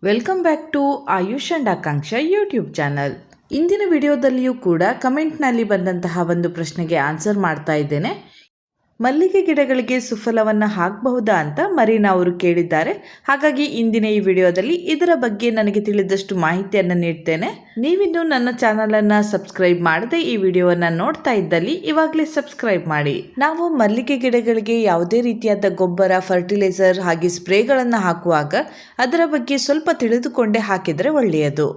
Welcome back to Ayush and Akanksha YouTube channel. ಇಂದಿನ ವಿಡಿಯೋದಲ್ಲಿಯೂ ಕೂಡ ಕಮೆಂಟ್ನಲ್ಲಿ ಬಂದಂತಹ ಒಂದು ಪ್ರಶ್ನೆಗೆ ಆನ್ಸರ್ ಮಾಡ್ತಾ ಇದ್ದೇನೆ. ಮಲ್ಲಿಗೆ ಗಿಡಗಳಿಗೆ ಸುಫಲವನ್ನು ಹಾಕಬಹುದಾ ಅಂತ ಮರೀನಾ ಅವರು ಕೇಳಿದ್ದಾರೆ. ಹಾಗಾಗಿ ಇಂದಿನ ಈ ವಿಡಿಯೋದಲ್ಲಿ ಇದರ ಬಗ್ಗೆ ನನಗೆ ತಿಳಿದಷ್ಟು ಮಾಹಿತಿಯನ್ನು ನೀಡ್ತೇನೆ. ನೀವಿನ್ನು ನನ್ನ ಚಾನಲನ್ನು ಸಬ್ಸ್ಕ್ರೈಬ್ ಮಾಡದೆ ಈ ವಿಡಿಯೋವನ್ನು ನೋಡ್ತಾ ಇದ್ದಲ್ಲಿ ಇವಾಗಲೇ ಸಬ್ಸ್ಕ್ರೈಬ್ ಮಾಡಿ. ನಾವು ಮಲ್ಲಿಗೆ ಗಿಡಗಳಿಗೆ ಯಾವುದೇ ರೀತಿಯಾದ ಗೊಬ್ಬರ, ಫರ್ಟಿಲೈಸರ್ ಹಾಗೆ ಸ್ಪ್ರೇಗಳನ್ನು ಹಾಕುವಾಗ ಅದರ ಬಗ್ಗೆ ಸ್ವಲ್ಪ ತಿಳಿದುಕೊಂಡೇ ಹಾಕಿದರೆ ಒಳ್ಳೆಯದು.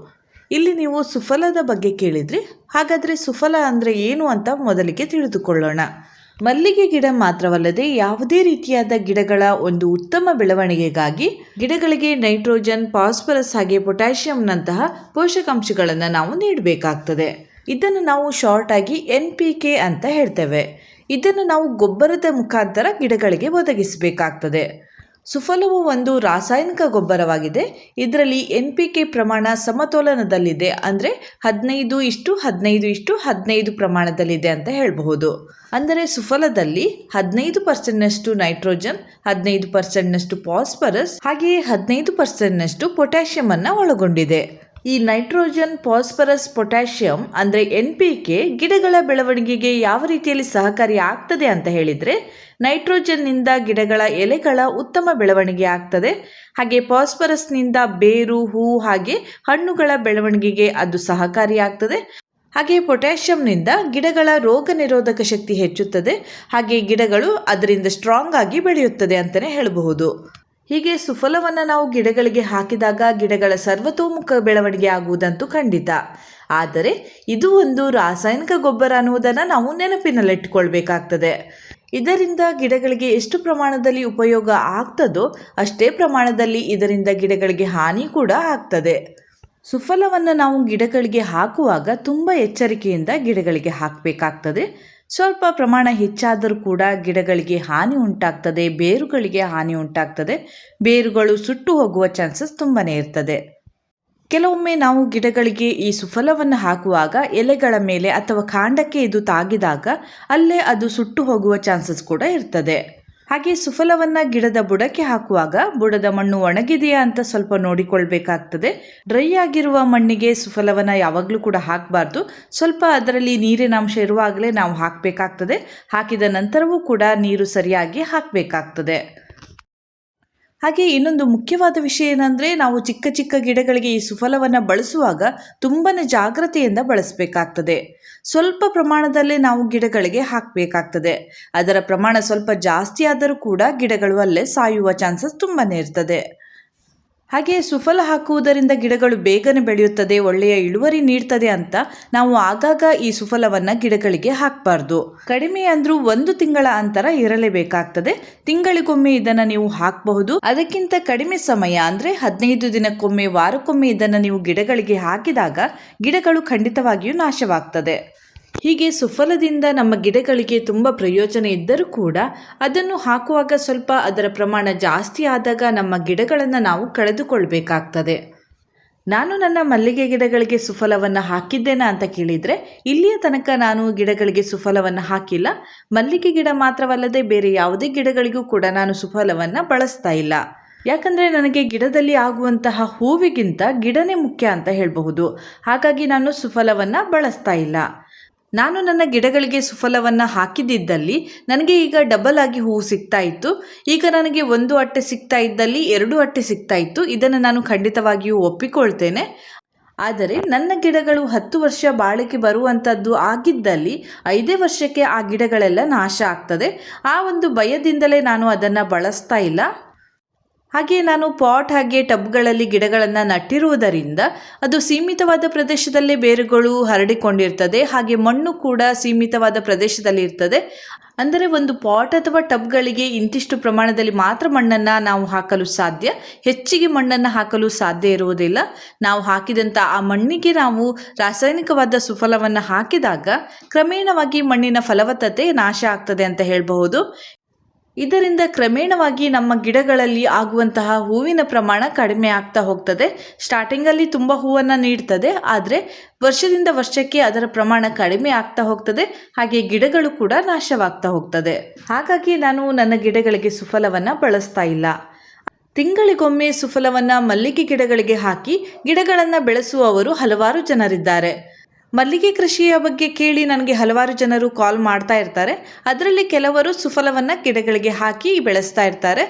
ಇಲ್ಲಿ ನೀವು ಸುಫಲದ ಬಗ್ಗೆ ಕೇಳಿದ್ರಿ. ಹಾಗಾದರೆ ಸುಫಲ ಅಂದರೆ ಏನು ಅಂತ ಮೊದಲಿಗೆ ತಿಳಿದುಕೊಳ್ಳೋಣ. ಮಲ್ಲಿಗೆ ಗಿಡ ಮಾತ್ರವಲ್ಲದೆ ಯಾವುದೇ ರೀತಿಯಾದ ಗಿಡಗಳ ಒಂದು ಉತ್ತಮ ಬೆಳವಣಿಗೆಗಾಗಿ ಗಿಡಗಳಿಗೆ ನೈಟ್ರೋಜನ್, ಫಾಸ್ಫರಸ್ ಹಾಗೆ ಪೊಟ್ಯಾಷಿಯಂನಂತಹ ಪೋಷಕಾಂಶಗಳನ್ನು ನಾವು ನೀಡಬೇಕಾಗ್ತದೆ. ಇದನ್ನು ನಾವು ಶಾರ್ಟ್ ಆಗಿ NPK ಅಂತ ಹೇಳ್ತೇವೆ. ಇದನ್ನು ನಾವು ಗೊಬ್ಬರದ ಮುಖಾಂತರ ಗಿಡಗಳಿಗೆ ಒದಗಿಸಬೇಕಾಗ್ತದೆ. ಸುಫಲವು ಒಂದು ರಾಸಾಯನಿಕ ಗೊಬ್ಬರವಾಗಿದೆ. ಇದರಲ್ಲಿ NPK ಪ್ರಮಾಣ ಸಮತೋಲನದಲ್ಲಿದೆ, ಅಂದರೆ 15:15:15 ಪ್ರಮಾಣದಲ್ಲಿದೆ ಅಂತ ಹೇಳಬಹುದು. ಅಂದರೆ ಸುಫಲದಲ್ಲಿ 15% ನೈಟ್ರೋಜನ್, 15% ಫಾಸ್ಫರಸ್ ಹಾಗೆಯೇ 15% ಪೊಟ್ಯಾಷಿಯಂ ಅನ್ನು ಒಳಗೊಂಡಿದೆ. ಈ ನೈಟ್ರೋಜನ್, ಫಾಸ್ಫರಸ್, ಪೊಟ್ಯಾಷಿಯಂ ಅಂದರೆ NPK ಗಿಡಗಳ ಬೆಳವಣಿಗೆಗೆ ಯಾವ ರೀತಿಯಲ್ಲಿ ಸಹಕಾರಿ ಆಗ್ತದೆ ಅಂತ ಹೇಳಿದರೆ, ನೈಟ್ರೋಜನ್ನಿಂದ ಗಿಡಗಳ ಎಲೆಗಳ ಉತ್ತಮ ಬೆಳವಣಿಗೆ ಆಗ್ತದೆ. ಹಾಗೆ ಫಾಸ್ಫರಸ್ನಿಂದ ಬೇರು, ಹೂ ಹಾಗೆ ಹಣ್ಣುಗಳ ಬೆಳವಣಿಗೆಗೆ ಅದು ಸಹಕಾರಿಯಾಗ್ತದೆ. ಹಾಗೆ ಪೊಟ್ಯಾಷಿಯಂನಿಂದ ಗಿಡಗಳ ರೋಗ ನಿರೋಧಕ ಶಕ್ತಿ ಹೆಚ್ಚುತ್ತದೆ. ಹಾಗೆ ಗಿಡಗಳು ಅದರಿಂದ ಸ್ಟ್ರಾಂಗ್ ಆಗಿ ಬೆಳೆಯುತ್ತದೆ ಅಂತಲೇ ಹೇಳಬಹುದು. ಹೀಗೆ ಸುಫಲವನ್ನು ನಾವು ಗಿಡಗಳಿಗೆ ಹಾಕಿದಾಗ ಗಿಡಗಳ ಸರ್ವತೋಮುಖ ಬೆಳವಣಿಗೆ ಆಗುವುದಂತೂ ಖಂಡಿತ. ಆದರೆ ಇದು ಒಂದು ರಾಸಾಯನಿಕ ಗೊಬ್ಬರ ಅನ್ನುವುದನ್ನು ನಾವು ನೆನಪಿನಲ್ಲಿಟ್ಟುಕೊಳ್ಬೇಕಾಗ್ತದೆ. ಇದರಿಂದ ಗಿಡಗಳಿಗೆ ಎಷ್ಟು ಪ್ರಮಾಣದಲ್ಲಿ ಉಪಯೋಗ ಆಗ್ತದೋ ಅಷ್ಟೇ ಪ್ರಮಾಣದಲ್ಲಿ ಇದರಿಂದ ಗಿಡಗಳಿಗೆ ಹಾನಿ ಕೂಡ ಆಗ್ತದೆ. ಸುಫಲವನ್ನು ನಾವು ಗಿಡಗಳಿಗೆ ಹಾಕುವಾಗ ತುಂಬ ಎಚ್ಚರಿಕೆಯಿಂದ ಗಿಡಗಳಿಗೆ ಹಾಕಬೇಕಾಗ್ತದೆ. ಸ್ವಲ್ಪ ಪ್ರಮಾಣ ಹೆಚ್ಚಾದರೂ ಕೂಡ ಗಿಡಗಳಿಗೆ ಹಾನಿ ಉಂಟಾಗ್ತದೆ, ಬೇರುಗಳಿಗೆ ಹಾನಿ ಉಂಟಾಗ್ತದೆ. ಬೇರುಗಳು ಸುಟ್ಟು ಹೋಗುವ ಚಾನ್ಸಸ್ ತುಂಬಾ ಇರ್ತದೆ. ಕೆಲವೊಮ್ಮೆ ನಾವು ಗಿಡಗಳಿಗೆ ಈ ಸುಫಲವನ್ನು ಹಾಕುವಾಗ ಎಲೆಗಳ ಮೇಲೆ ಅಥವಾ ಕಾಂಡಕ್ಕೆ ಇದು ತಾಗಿದಾಗ ಅಲ್ಲೇ ಅದು ಸುಟ್ಟು ಹೋಗುವ ಚಾನ್ಸಸ್ ಕೂಡ ಇರ್ತದೆ. ಹಾಗೆ ಸುಫಲವನ್ನು ಗಿಡದ ಬುಡಕ್ಕೆ ಹಾಕುವಾಗ ಬುಡದ ಮಣ್ಣು ಒಣಗಿದೆಯಾ ಅಂತ ಸ್ವಲ್ಪ ನೋಡಿಕೊಳ್ಬೇಕಾಗ್ತದೆ. ಡ್ರೈ ಆಗಿರುವ ಮಣ್ಣಿಗೆ ಸುಫಲವನ್ನು ಯಾವಾಗಲೂ ಕೂಡ ಹಾಕಬಾರ್ದು. ಸ್ವಲ್ಪ ಅದರಲ್ಲಿ ನೀರಿನಾಂಶ ಇರುವಾಗಲೇ ನಾವು ಹಾಕಬೇಕಾಗ್ತದೆ. ಹಾಕಿದ ನಂತರವೂ ಕೂಡ ನೀರು ಸರಿಯಾಗಿ ಹಾಕಬೇಕಾಗ್ತದೆ. ಹಾಗೆ ಇನ್ನೊಂದು ಮುಖ್ಯವಾದ ವಿಷಯ ಏನಂದರೆ, ನಾವು ಚಿಕ್ಕ ಚಿಕ್ಕ ಗಿಡಗಳಿಗೆ ಈ ಸುಫಲವನ್ನು ಬಳಸುವಾಗ ತುಂಬಾ ಜಾಗ್ರತೆಯಿಂದ ಬಳಸಬೇಕಾಗ್ತದೆ. ಸ್ವಲ್ಪ ಪ್ರಮಾಣದಲ್ಲೇ ನಾವು ಗಿಡಗಳಿಗೆ ಹಾಕಬೇಕಾಗ್ತದೆ. ಅದರ ಪ್ರಮಾಣ ಸ್ವಲ್ಪ ಜಾಸ್ತಿ ಆದರೂ ಕೂಡ ಗಿಡಗಳು ಅಲ್ಲೇ ಸಾಯುವ ಚಾನ್ಸಸ್ ತುಂಬಾ ಇರ್ತದೆ. ಹಾಗೆ ಸುಫಲ ಹಾಕುವುದರಿಂದ ಗಿಡಗಳು ಬೇಗನೆ ಬೆಳೆಯುತ್ತದೆ, ಒಳ್ಳೆಯ ಇಳುವರಿ ನೀಡ್ತದೆ ಅಂತ ನಾವು ಆಗಾಗ ಈ ಸುಫಲವನ್ನು ಗಿಡಗಳಿಗೆ ಹಾಕಬಾರ್ದು. ಕಡಿಮೆ ಅಂದರೂ 1 ತಿಂಗಳ ಅಂತರ ಇರಲೇಬೇಕಾಗ್ತದೆ. ತಿಂಗಳಿಗೊಮ್ಮೆ ಇದನ್ನು ನೀವು ಹಾಕಬಹುದು. ಅದಕ್ಕಿಂತ ಕಡಿಮೆ ಸಮಯ ಅಂದರೆ 15 ದಿನಕ್ಕೊಮ್ಮೆ, ವಾರಕ್ಕೊಮ್ಮೆ ಇದನ್ನು ನೀವು ಗಿಡಗಳಿಗೆ ಹಾಕಿದಾಗ ಗಿಡಗಳು ಖಂಡಿತವಾಗಿಯೂ ನಾಶವಾಗ್ತದೆ. ಹೀಗೆ ಸುಫಲದಿಂದ ನಮ್ಮ ಗಿಡಗಳಿಗೆ ತುಂಬ ಪ್ರಯೋಜನ ಇದ್ದರೂ ಕೂಡ ಅದನ್ನು ಹಾಕುವಾಗ ಸ್ವಲ್ಪ ಅದರ ಪ್ರಮಾಣ ಜಾಸ್ತಿ ಆದಾಗ ನಮ್ಮ ಗಿಡಗಳನ್ನು ನಾವು ಕಳೆದುಕೊಳ್ಬೇಕಾಗ್ತದೆ. ನಾನು ನನ್ನ ಮಲ್ಲಿಗೆ ಗಿಡಗಳಿಗೆ ಸುಫಲವನ್ನು ಹಾಕಿದ್ದೇನಾ ಅಂತ ಕೇಳಿದರೆ, ಇಲ್ಲಿಯ ತನಕ ನಾನು ಗಿಡಗಳಿಗೆ ಸುಫಲವನ್ನು ಹಾಕಿಲ್ಲ. ಮಲ್ಲಿಗೆ ಗಿಡ ಮಾತ್ರವಲ್ಲದೆ ಬೇರೆ ಯಾವುದೇ ಗಿಡಗಳಿಗೂ ಕೂಡ ನಾನು ಸುಫಲವನ್ನು ಬಳಸ್ತಾ ಇಲ್ಲ. ಯಾಕಂದರೆ ನನಗೆ ಗಿಡದಲ್ಲಿ ಆಗುವಂತಹ ಹೂವಿಗಿಂತ ಗಿಡನೇ ಮುಖ್ಯ ಅಂತ ಹೇಳಬಹುದು. ಹಾಗಾಗಿ ನಾನು ಸುಫಲವನ್ನು ಬಳಸ್ತಾ ಇಲ್ಲ. ನಾನು ನನ್ನ ಗಿಡಗಳಿಗೆ ಸುಫಲವನ್ನು ಹಾಕಿದ್ದಲ್ಲಿ ನನಗೆ ಈಗ ಡಬಲ್ ಆಗಿ ಹೂವು ಸಿಗ್ತಾ ಇತ್ತು. ಈಗ ನನಗೆ 1 ಅಟ್ಟೆ ಸಿಗ್ತಾ ಇದ್ದಲ್ಲಿ 2 ಅಟ್ಟೆ ಸಿಗ್ತಾ ಇತ್ತು. ಇದನ್ನು ನಾನು ಖಂಡಿತವಾಗಿಯೂ ಒಪ್ಪಿಕೊಳ್ತೇನೆ. ಆದರೆ ನನ್ನ ಗಿಡಗಳು 10 ವರ್ಷ ಬಾಳಿಕೆ ಬರುವಂಥದ್ದು ಆಗಿದ್ದಲ್ಲಿ 5ನೇ ವರ್ಷಕ್ಕೆ ಆ ಗಿಡಗಳೆಲ್ಲ ನಾಶ ಆಗ್ತದೆ. ಆ ಒಂದು ಭಯದಿಂದಲೇ ನಾನು ಅದನ್ನು ಬಳಸ್ತಾ ಇಲ್ಲ. ಹಾಗೆ ನಾನು ಪಾಟ್ ಹಾಗೆ ಟಬ್ಗಳಲ್ಲಿ ಗಿಡಗಳನ್ನು ನಟ್ಟಿರುವುದರಿಂದ ಅದು ಸೀಮಿತವಾದ ಪ್ರದೇಶದಲ್ಲೇ ಬೇರುಗಳು ಹರಡಿಕೊಂಡಿರ್ತದೆ. ಹಾಗೆ ಮಣ್ಣು ಕೂಡ ಸೀಮಿತವಾದ ಪ್ರದೇಶದಲ್ಲಿ ಇರ್ತದೆ. ಅಂದರೆ ಒಂದು ಪಾಟ್ ಅಥವಾ ಟಬ್ಗಳಿಗೆ ಇಂತಿಷ್ಟು ಪ್ರಮಾಣದಲ್ಲಿ ಮಾತ್ರ ಮಣ್ಣನ್ನು ನಾವು ಹಾಕಲು ಸಾಧ್ಯ. ಹೆಚ್ಚಿಗೆ ಮಣ್ಣನ್ನು ಹಾಕಲು ಸಾಧ್ಯ ಇರುವುದಿಲ್ಲ. ನಾವು ಹಾಕಿದಂಥ ಆ ಮಣ್ಣಿಗೆ ನಾವು ರಾಸಾಯನಿಕವಾದ ಸುಫಲವನ್ನು ಹಾಕಿದಾಗ ಕ್ರಮೇಣವಾಗಿ ಮಣ್ಣಿನ ಫಲವತ್ತತೆ ನಾಶ ಆಗ್ತದೆ ಅಂತ ಹೇಳಬಹುದು. ಇದರಿಂದ ಕ್ರಮೇಣವಾಗಿ ನಮ್ಮ ಗಿಡಗಳಲ್ಲಿ ಆಗುವಂತಹ ಹೂವಿನ ಪ್ರಮಾಣ ಕಡಿಮೆ ಆಗ್ತಾ ಹೋಗ್ತದೆ. ಸ್ಟಾರ್ಟಿಂಗಲ್ಲಿ ತುಂಬ ಹೂವನ್ನು ನೀಡ್ತದೆ, ಆದರೆ ವರ್ಷದಿಂದ ವರ್ಷಕ್ಕೆ ಅದರ ಪ್ರಮಾಣ ಕಡಿಮೆ ಆಗ್ತಾ ಹೋಗ್ತದೆ. ಹಾಗೆ ಗಿಡಗಳು ಕೂಡ ನಾಶವಾಗ್ತಾ ಹೋಗ್ತದೆ. ಹಾಗಾಗಿ ನಾನು ನನ್ನ ಗಿಡಗಳಿಗೆ ಸುಫಲವನ್ನು ಬಳಸ್ತಾ ಇಲ್ಲ. ತಿಂಗಳಿಗೊಮ್ಮೆ ಸುಫಲವನ್ನು ಮಲ್ಲಿಗೆ ಗಿಡಗಳಿಗೆ ಹಾಕಿ ಗಿಡಗಳನ್ನು ಬೆಳೆಸುವವರು ಹಲವಾರು ಜನರಿದ್ದಾರೆ. ಮಲ್ಲಿಗೆ ಕೃಷಿಯ ಬಗ್ಗೆ ಕೇಳಿ ನನಗೆ ಹಲವಾರು ಜನರು ಕಾಲ್ ಮಾಡ್ತಾ ಇರ್ತಾರೆ. ಅದರಲ್ಲಿ ಕೆಲವರು ಸುಫಲವನ್ನು ಗಿಡಗಳಿಗೆ ಹಾಕಿ ಬೆಳೆಸ್ತಾ ಇರ್ತಾರೆ.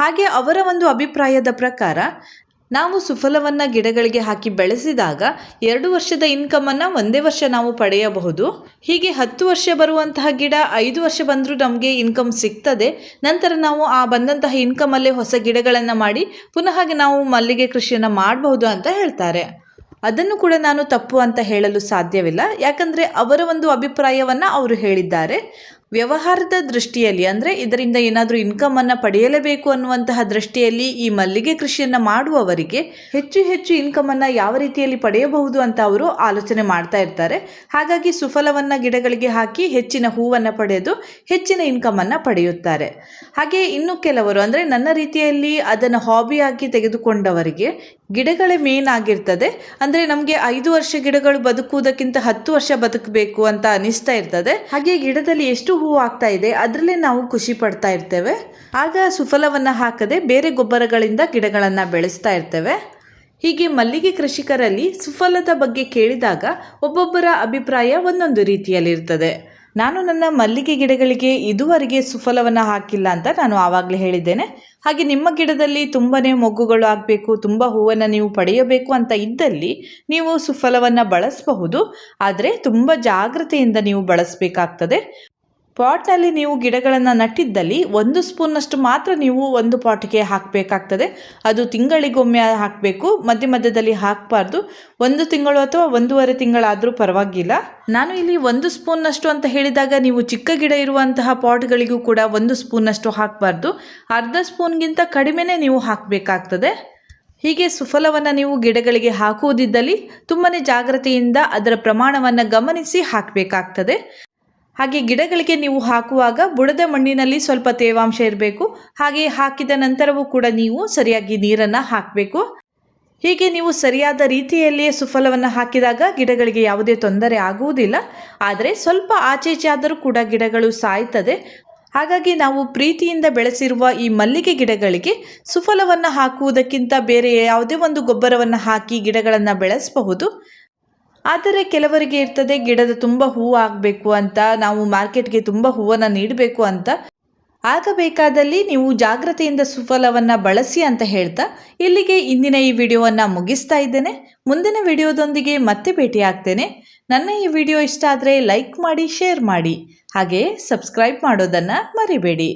ಹಾಗೆ ಅವರ ಒಂದು ಅಭಿಪ್ರಾಯದ ಪ್ರಕಾರ ನಾವು ಸುಫಲವನ್ನು ಗಿಡಗಳಿಗೆ ಹಾಕಿ ಬೆಳೆಸಿದಾಗ 2 ವರ್ಷದ ಇನ್ಕಮನ್ನು ಒಂದೇ ವರ್ಷ ನಾವು ಪಡೆಯಬಹುದು. ಹೀಗೆ 10 ವರ್ಷ ಬರುವಂತಹ ಗಿಡ 5 ವರ್ಷ ಬಂದರೂ ನಮಗೆ ಇನ್ಕಮ್ ಸಿಗ್ತದೆ. ನಂತರ ನಾವು ಆ ಬಂದಂತಹ ಇನ್ಕಮಲ್ಲೇ ಹೊಸ ಗಿಡಗಳನ್ನು ಮಾಡಿ ಪುನಃ ನಾವು ಮಲ್ಲಿಗೆ ಕೃಷಿಯನ್ನು ಮಾಡಬಹುದು ಅಂತ ಹೇಳ್ತಾರೆ. ಅದನ್ನು ಕೂಡ ನಾನು ತಪ್ಪು ಅಂತ ಹೇಳಲು ಸಾಧ್ಯವಿಲ್ಲ. ಯಾಕಂದರೆ ಅವರ ಒಂದು ಅಭಿಪ್ರಾಯವನ್ನು ಅವರು ಹೇಳಿದ್ದಾರೆ. ವ್ಯವಹಾರದ ದೃಷ್ಟಿಯಲ್ಲಿ ಅಂದರೆ ಇದರಿಂದ ಏನಾದರೂ ಇನ್ಕಮನ್ನು ಪಡೆಯಲೇಬೇಕು ಅನ್ನುವಂತಹ ದೃಷ್ಟಿಯಲ್ಲಿ ಈ ಮಲ್ಲಿಗೆ ಕೃಷಿಯನ್ನು ಮಾಡುವವರಿಗೆ ಹೆಚ್ಚು ಹೆಚ್ಚು ಇನ್ಕಮನ್ನು ಯಾವ ರೀತಿಯಲ್ಲಿ ಪಡೆಯಬಹುದು ಅಂತ ಅವರು ಆಲೋಚನೆ ಮಾಡ್ತಾ ಇರ್ತಾರೆ. ಹಾಗಾಗಿ ಸುಫಲವನ್ನು ಗಿಡಗಳಿಗೆ ಹಾಕಿ ಹೆಚ್ಚಿನ ಹೂವನ್ನು ಪಡೆದು ಹೆಚ್ಚಿನ ಇನ್ಕಮನ್ನು ಪಡೆಯುತ್ತಾರೆ. ಹಾಗೆ ಇನ್ನು ಕೆಲವರು ಅಂದರೆ ನನ್ನ ರೀತಿಯಲ್ಲಿ ಅದನ್ನು ಹಾಬಿಯಾಗಿ ತೆಗೆದುಕೊಂಡವರಿಗೆ ಗಿಡಗಳೇ ಮೇನ್ ಆಗಿರ್ತದೆ. ಅಂದರೆ ನಮಗೆ 5 ವರ್ಷ ಗಿಡಗಳು ಬದುಕುವುದಕ್ಕಿಂತ 10 ವರ್ಷ ಬದುಕಬೇಕು ಅಂತ ಅನಿಸ್ತಾ ಇರ್ತದೆ. ಹಾಗೆ ಗಿಡದಲ್ಲಿ ಎಷ್ಟು ಹೂವು ಆಗ್ತಾ ಇದೆ ಅದರಲ್ಲೇ ನಾವು ಖುಷಿ ಪಡ್ತಾ ಇರ್ತೇವೆ. ಆಗ ಸುಫಲವನ್ನು ಹಾಕದೆ ಬೇರೆ ಗೊಬ್ಬರಗಳಿಂದ ಗಿಡಗಳನ್ನು ಬೆಳೆಸ್ತಾ ಇರ್ತೇವೆ. ಹೀಗೆ ಮಲ್ಲಿಗೆ ಕೃಷಿಕರಲ್ಲಿ ಸುಫಲದ ಬಗ್ಗೆ ಕೇಳಿದಾಗ ಒಬ್ಬೊಬ್ಬರ ಅಭಿಪ್ರಾಯ ಒಂದೊಂದು ರೀತಿಯಲ್ಲಿರ್ತದೆ. ನಾನು ನನ್ನ ಮಲ್ಲಿಗೆ ಗಿಡಗಳಿಗೆ ಇದುವರೆಗೆ ಸುಫಲವನ್ನು ಹಾಕಿಲ್ಲ ಅಂತ ನಾನು ಆವಾಗಲೇ ಹೇಳಿದ್ದೇನೆ. ಹಾಗೆ ನಿಮ್ಮ ಗಿಡದಲ್ಲಿ ತುಂಬಾ ಮೊಗ್ಗುಗಳು ಆಗಬೇಕು, ತುಂಬ ಹೂವನ್ನು ನೀವು ಪಡೆಯಬೇಕು ಅಂತ ಇದ್ದಲ್ಲಿ ನೀವು ಸುಫಲವನ್ನು ಬಳಸಬಹುದು. ಆದರೆ ತುಂಬ ಜಾಗ್ರತೆಯಿಂದ ನೀವು ಬಳಸಬೇಕಾಗ್ತದೆ. ಪಾಟ್ನಲ್ಲಿ ನೀವು ಗಿಡಗಳನ್ನು ನಟ್ಟಿದ್ದಲ್ಲಿ 1 ಸ್ಪೂನ್ನಷ್ಟು ಮಾತ್ರ ನೀವು ಒಂದು ಪಾಟ್ಗೆ ಹಾಕಬೇಕಾಗ್ತದೆ. ಅದು ತಿಂಗಳಿಗೊಮ್ಮೆ ಹಾಕಬೇಕು, ಮಧ್ಯ ಮಧ್ಯದಲ್ಲಿ ಹಾಕಬಾರ್ದು. 1 ತಿಂಗಳು ಅಥವಾ 1.5 ತಿಂಗಳಾದರೂ ಪರವಾಗಿಲ್ಲ. ನಾನು ಇಲ್ಲಿ 1 ಸ್ಪೂನ್ನಷ್ಟು ಅಂತ ಹೇಳಿದಾಗ ನೀವು ಚಿಕ್ಕ ಗಿಡ ಇರುವಂತಹ ಪಾಟ್ಗಳಿಗೂ ಕೂಡ 1 ಸ್ಪೂನ್ನಷ್ಟು ಹಾಕಬಾರ್ದು. ಅರ್ಧ ಸ್ಪೂನ್ಗಿಂತ ಕಡಿಮೆನೇ ನೀವು ಹಾಕಬೇಕಾಗ್ತದೆ. ಹೀಗೆ ಸುಫಲವನ್ನು ನೀವು ಗಿಡಗಳಿಗೆ ಹಾಕುವುದಿದ್ದಲ್ಲಿ ತುಂಬಾ ಜಾಗ್ರತೆಯಿಂದ ಅದರ ಪ್ರಮಾಣವನ್ನು ಗಮನಿಸಿ ಹಾಕಬೇಕಾಗ್ತದೆ. ಹಾಗೆ ಗಿಡಗಳಿಗೆ ನೀವು ಹಾಕುವಾಗ ಬುಡದ ಮಣ್ಣಿನಲ್ಲಿ ಸ್ವಲ್ಪ ತೇವಾಂಶ ಇರಬೇಕು. ಹಾಗೆ ಹಾಕಿದ ನಂತರವೂ ಕೂಡ ನೀವು ಸರಿಯಾಗಿ ನೀರನ್ನು ಹಾಕಬೇಕು. ಹೀಗೆ ನೀವು ಸರಿಯಾದ ರೀತಿಯಲ್ಲಿಯೇ ಸುಫಲವನ್ನು ಹಾಕಿದಾಗ ಗಿಡಗಳಿಗೆ ಯಾವುದೇ ತೊಂದರೆ ಆಗುವುದಿಲ್ಲ. ಆದರೆ ಸ್ವಲ್ಪ ಆಚೆ ಆದರೂ ಕೂಡ ಗಿಡಗಳು ಸಾಯ್ತದೆ. ಹಾಗಾಗಿ ನಾವು ಪ್ರೀತಿಯಿಂದ ಬೆಳೆಸಿರುವ ಈ ಮಲ್ಲಿಗೆ ಗಿಡಗಳಿಗೆ ಸುಫಲವನ್ನು ಹಾಕುವುದಕ್ಕಿಂತ ಬೇರೆ ಯಾವುದೇ ಒಂದು ಗೊಬ್ಬರವನ್ನು ಹಾಕಿ ಗಿಡಗಳನ್ನು ಬೆಳೆಸಬಹುದು. ಆದರೆ ಕೆಲವರಿಗೆ ಇರ್ತದೆ ಗಿಡದ ತುಂಬ ಹೂವು ಆಗಬೇಕು ಅಂತ, ನಾವು ಮಾರ್ಕೆಟ್ಗೆ ತುಂಬ ಹೂವನ್ನು ನೀಡಬೇಕು ಅಂತ. ಆಗಬೇಕಾದಲ್ಲಿ ನೀವು ಜಾಗ್ರತೆಯಿಂದ ಸುಫಲವನ್ನು ಬಳಸಿ ಅಂತ ಹೇಳ್ತಾ ಇಲ್ಲಿಗೆ ಇಂದಿನ ಈ ವಿಡಿಯೋವನ್ನು ಮುಗಿಸ್ತಾ ಇದ್ದೇನೆ. ಮುಂದಿನ ವಿಡಿಯೋದೊಂದಿಗೆ ಮತ್ತೆ ಭೇಟಿ ಆಗ್ತೇನೆ. ನನ್ನ ಈ ವಿಡಿಯೋ ಇಷ್ಟ ಆದರೆ ಲೈಕ್ ಮಾಡಿ, ಶೇರ್ ಮಾಡಿ, ಹಾಗೆ ಸಬ್ಸ್ಕ್ರೈಬ್ ಮಾಡೋದನ್ನು ಮರಿಬೇಡಿ.